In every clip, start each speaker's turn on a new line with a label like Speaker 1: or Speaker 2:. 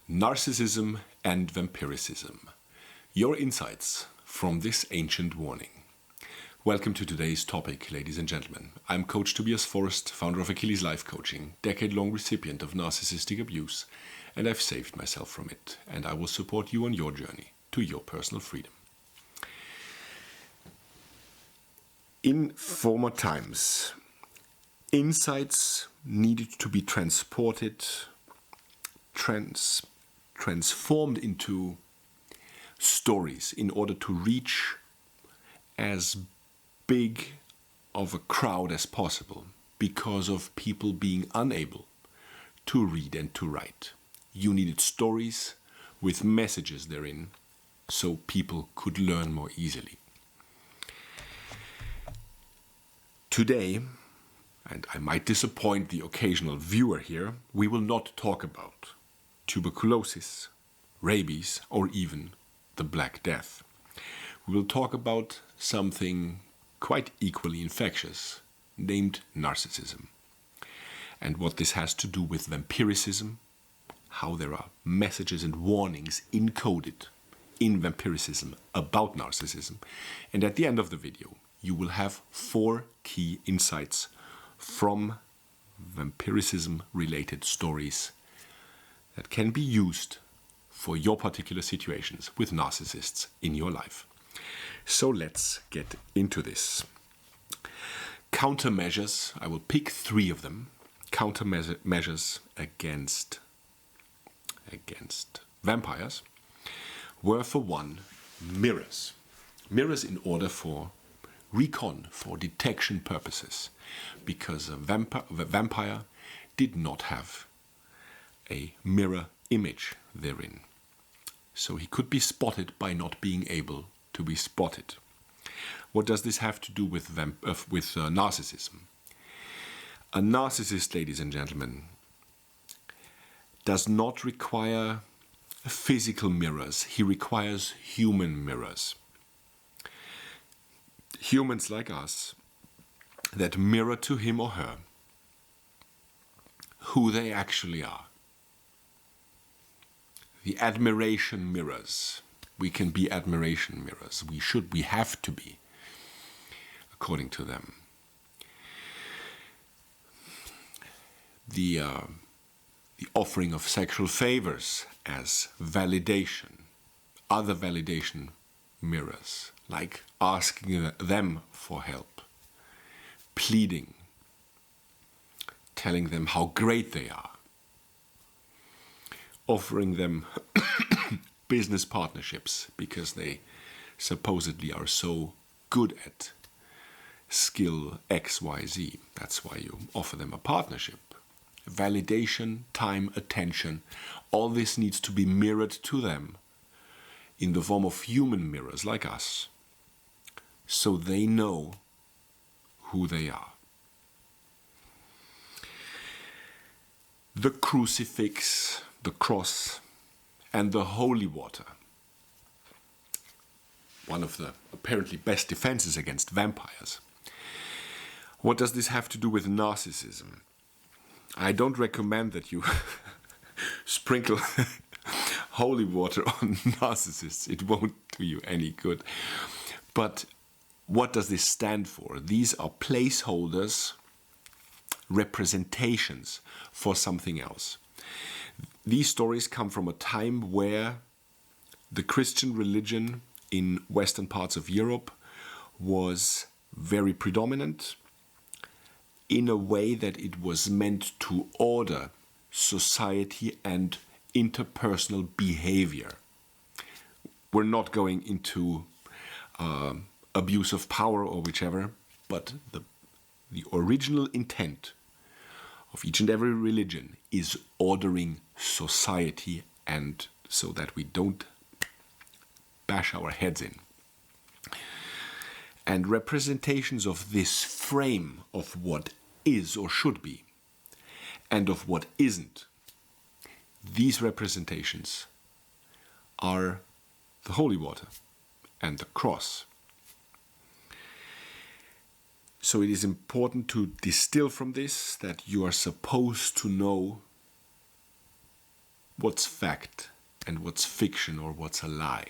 Speaker 1: Narcissism and Vampirism. Your insights from this ancient warning. Welcome to today's topic, ladies and gentlemen. I'm Coach Tobias Forst, founder of Achilles Life Coaching, decade-long recipient of narcissistic abuse, and I've saved myself from it, and I will support you on your journey to your personal freedom. In former times, insights needed to be transported, transformed into stories in order to reach as big of a crowd as possible because of people being unable to read and to write. You needed stories with messages therein so people could learn more easily. Today, and I might disappoint the occasional viewer here, we will not talk about tuberculosis, rabies, or even the Black Death. We will talk about something quite equally infectious, named narcissism, and what this has to do with vampirism, how there are messages and warnings encoded in vampirism about narcissism, and at the end of the video, you will have 4 key insights from vampirism-related stories that can be used for your particular situations with narcissists in your life. So let's get into this. Countermeasures, I will pick 3 of them. Countermeasures against vampires were, for one, mirrors. Mirrors in order for recon, for detection purposes, because a vampire did not have a mirror image therein. So he could be spotted by not being able to be spotted. What does this have to do with narcissism? A narcissist, ladies and gentlemen, does not require physical mirrors. He requires human mirrors. Humans like us that mirror to him or her who they actually are. The admiration mirrors. We can be admiration mirrors. We have to be, according to them. The offering of sexual favors as validation. Other validation mirrors, like asking them for help, pleading, telling them how great they are, offering them business partnerships because they supposedly are so good at skill XYZ. That's why you offer them a partnership. Validation, time, attention, all this needs to be mirrored to them in the form of human mirrors like us, so they know who they are. The crucifix, the cross, and the holy water. One of the apparently best defenses against vampires. What does this have to do with narcissism? I don't recommend that you sprinkle holy water on narcissists. It won't do you any good. But what does this stand for? These are placeholders, representations for something else. These stories come from a time where the Christian religion in western parts of Europe was very predominant in a way that it was meant to order society and interpersonal behavior. We're not going into abuse of power or whichever, but the original intent of each and every religion is ordering society, and so that we don't bash our heads in. And representations of this frame of what is or should be, and of what isn't, these representations are the holy water and the cross. So it is important to distill from this that you are supposed to know what's fact and what's fiction or what's a lie.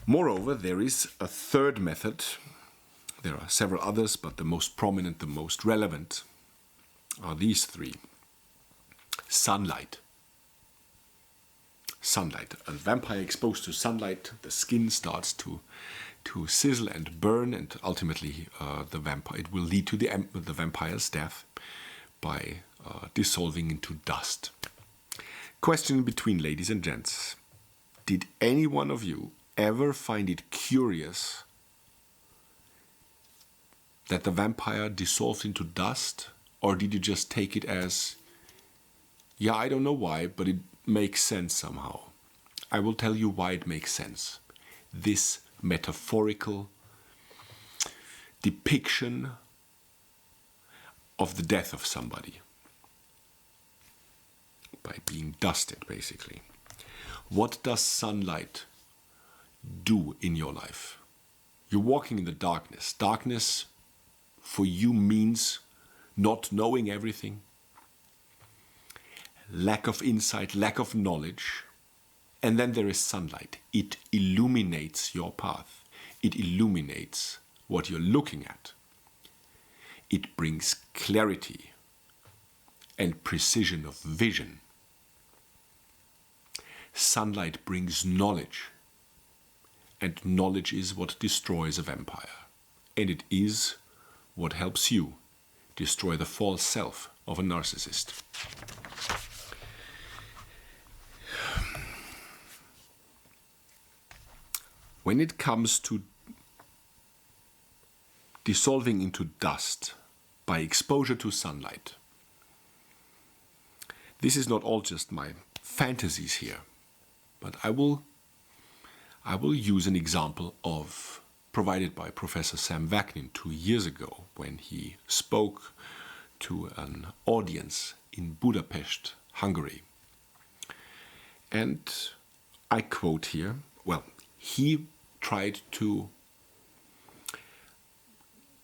Speaker 1: Moreover, there is a third method. There are several others, but the most prominent, the most relevant are these three. Sunlight. Sunlight. A vampire exposed to sunlight, the skin starts to sizzle and burn, and ultimately it will lead to the vampire's death by dissolving into dust. Question between ladies and gents. Did any one of you ever find it curious that the vampire dissolved into dust? Or did you just take it as, yeah, I don't know why, but it makes sense somehow? I will tell you why it makes sense. This metaphorical depiction of the death of somebody by being dusted, basically. What does sunlight do in your life? You're walking in the darkness. Darkness for you means not knowing everything, lack of insight, lack of knowledge. And then there is sunlight. It illuminates your path. It illuminates what you're looking at. It brings clarity and precision of vision. Sunlight brings knowledge. And knowledge is what destroys a vampire. And it is what helps you destroy the false self of a narcissist. When it comes to dissolving into dust by exposure to sunlight, this is not all just my fantasies here, but I will use an example provided by Professor Sam Vaknin 2 years ago when he spoke to an audience in Budapest, Hungary. And I quote here, he tried to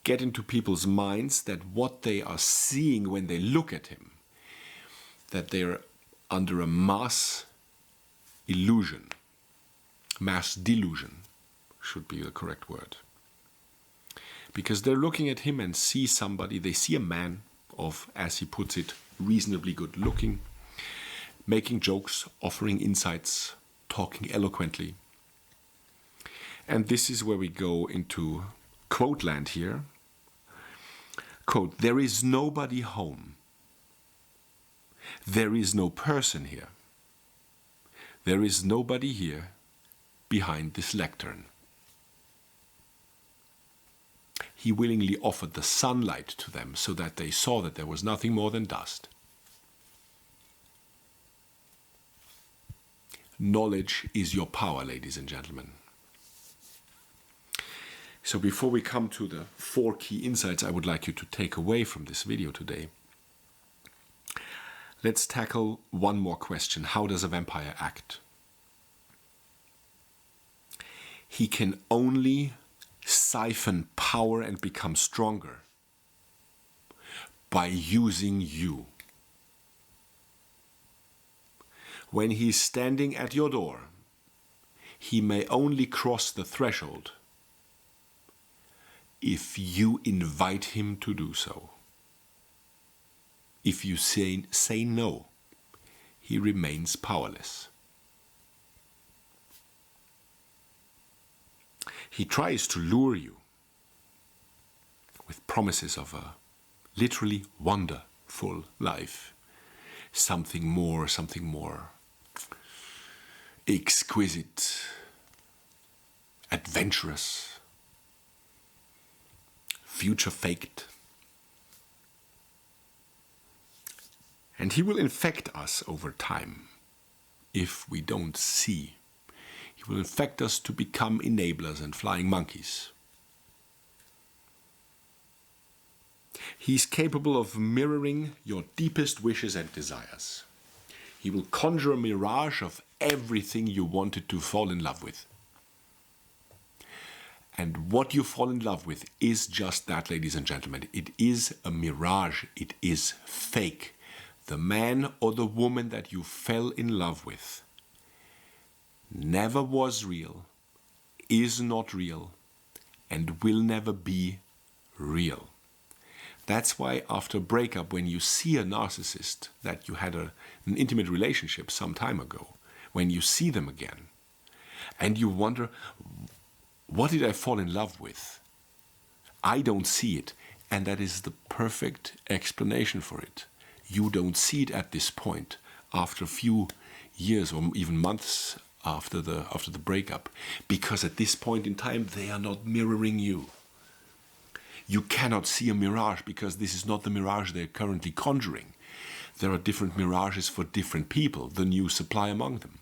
Speaker 1: get into people's minds that what they are seeing when they look at him, that they're under a mass illusion. Mass delusion should be the correct word. Because they're looking at him and see somebody, they see a man of, as he puts it, reasonably good looking, making jokes, offering insights, talking eloquently. And this is where we go into quote land here. Quote, "There is nobody home. There is no person here. There is nobody here behind this lectern." He willingly offered the sunlight to them so that they saw that there was nothing more than dust. Knowledge is your power, ladies and gentlemen. So before we come to the 4 key insights I would like you to take away from this video today, let's tackle one more question. How does a vampire act? He can only siphon power and become stronger by using you. When he's standing at your door, he may only cross the threshold if you invite him to do so. If you say no, he remains powerless. He tries to lure you with promises of a literally wonderful life. Something more exquisite, adventurous, future-faked. And he will infect us over time if we don't see. He will infect us to become enablers and flying monkeys. He's capable of mirroring your deepest wishes and desires. He will conjure a mirage of everything you wanted to fall in love with. And what you fall in love with is just that, ladies and gentlemen. It is a mirage. It is fake. the man or the woman that you fell in love with never was real, is not real, and will never be real. That's why after breakup, when you see a narcissist that you had an intimate relationship some time ago, when you see them again, and you wonder, what did I fall in love with? I don't see it. And that is the perfect explanation for it. You don't see it at this point, after a few years or even months after the breakup, because at this point in time they are not mirroring you. You cannot see a mirage because this is not the mirage they're currently conjuring. There are different mirages for different people, the new supply among them.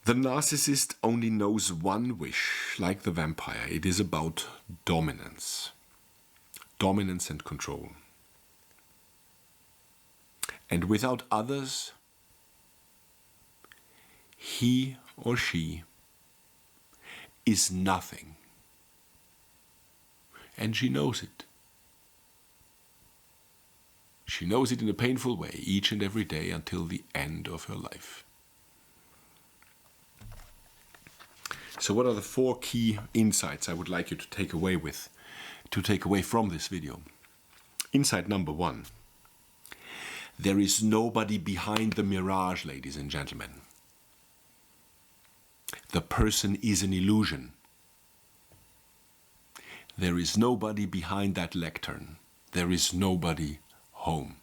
Speaker 1: The narcissist only knows one wish, like the vampire. It is about dominance. Dominance and control. And without others, he or she is nothing. And she knows it. She knows it in a painful way, each and every day until the end of her life. So what are the 4 key insights I would like you to take away from this video? Insight number 1. There is nobody behind the mirage, ladies and gentlemen. The person is an illusion. There is nobody behind that lectern. There is nobody home.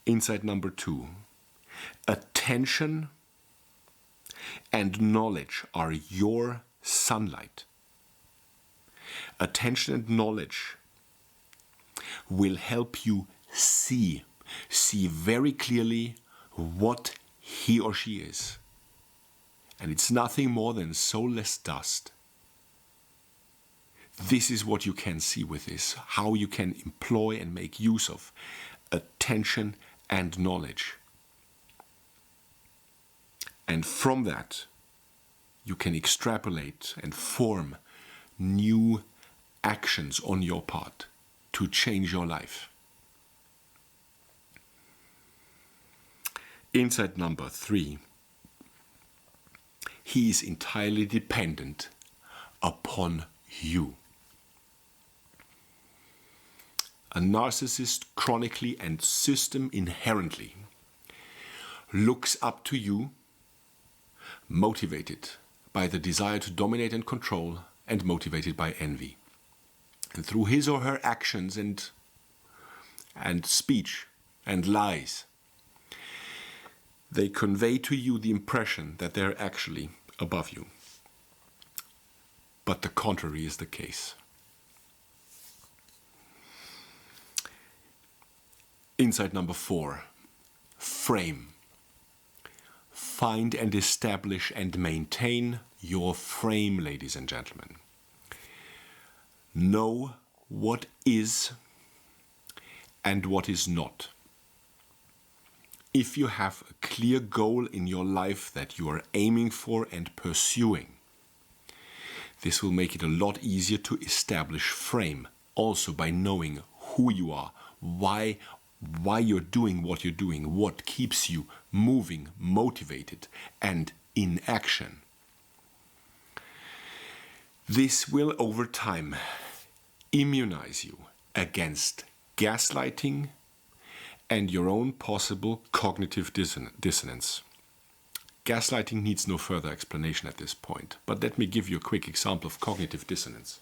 Speaker 1: Insight number 2. Attention and knowledge are your sunlight. Attention and knowledge will help you see very clearly what he or she is. And it's nothing more than soulless dust. This is what you can see with this, how you can employ and make use of attention and knowledge. And from that, you can extrapolate and form new actions on your part to change your life. Insight number 3. He is entirely dependent upon you. A narcissist chronically and system inherently looks up to you, motivated by the desire to dominate and control, and motivated by envy. And through his or her actions and speech and lies, they convey to you the impression that they're actually above you. But the contrary is the case. Insight number 4. Frame. Find and establish and maintain your frame, ladies and gentlemen. Know what is and what is not. If you have a clear goal in your life that you are aiming for and pursuing, this will make it a lot easier to establish frame, also by knowing who you are, why you're doing what you're doing, what keeps you moving, motivated, and in action. This will, over time, immunize you against gaslighting and your own possible cognitive dissonance. Gaslighting needs no further explanation at this point, but let me give you a quick example of cognitive dissonance.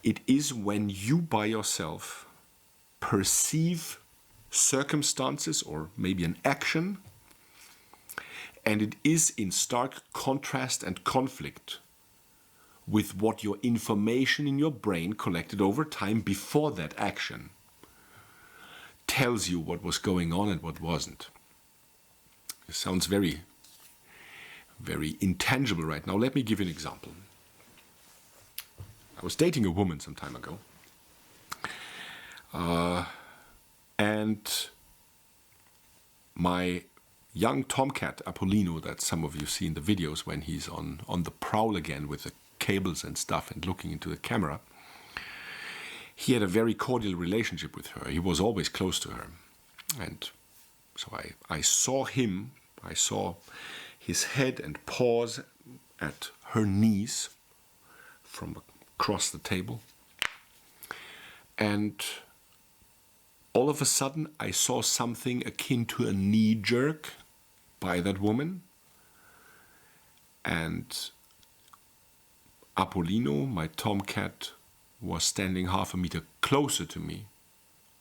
Speaker 1: It is when you by yourself perceive circumstances or maybe an action, and it is in stark contrast and conflict with what your information in your brain collected over time before that action tells you what was going on and what wasn't. It sounds very, very intangible right now. Let me give you an example. I was dating a woman some time ago. And my young tomcat, Apollino, that some of you see in the videos when he's on the prowl again with a cables and stuff and looking into the camera. He had a very cordial relationship with her. He was always close to her. And so I saw him, I saw his head and paws at her knees from across the table. And all of a sudden, I saw something akin to a knee jerk by that woman. And Apollino, my tomcat, was standing half a meter closer to me.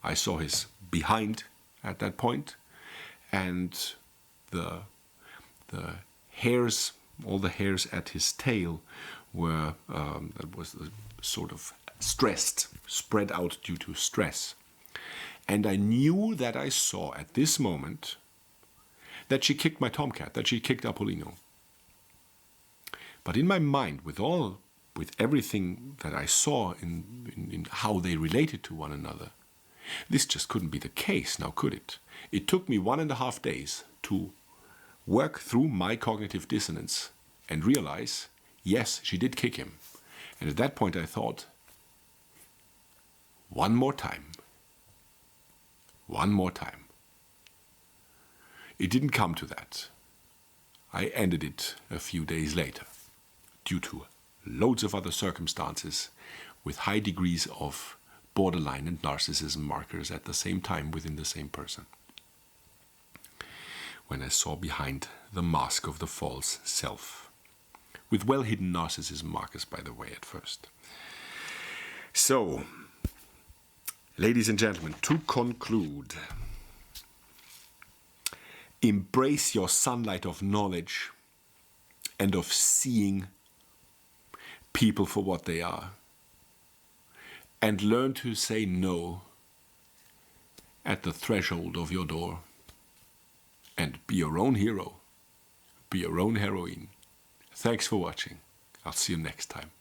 Speaker 1: I saw his behind at that point, and the hairs, all the hairs at his tail were that was sort of stressed, spread out due to stress. And I knew that I saw at this moment that she kicked my tomcat, that she kicked Apollino. But in my mind, with everything that I saw in how they related to one another, this just couldn't be the case, now could it? It took me 1.5 days to work through my cognitive dissonance and realize, yes, she did kick him. And at that point I thought, one more time. One more time. It didn't come to that. I ended it a few days later, due to loads of other circumstances with high degrees of borderline and narcissism markers at the same time within the same person. When I saw behind the mask of the false self, with well-hidden narcissism markers, by the way, at first. So, ladies and gentlemen, to conclude, embrace your sunlight of knowledge and of seeing people for what they are, and learn to say no at the threshold of your door, and be your own hero, be your own heroine. Thanks for watching. I'll see you next time.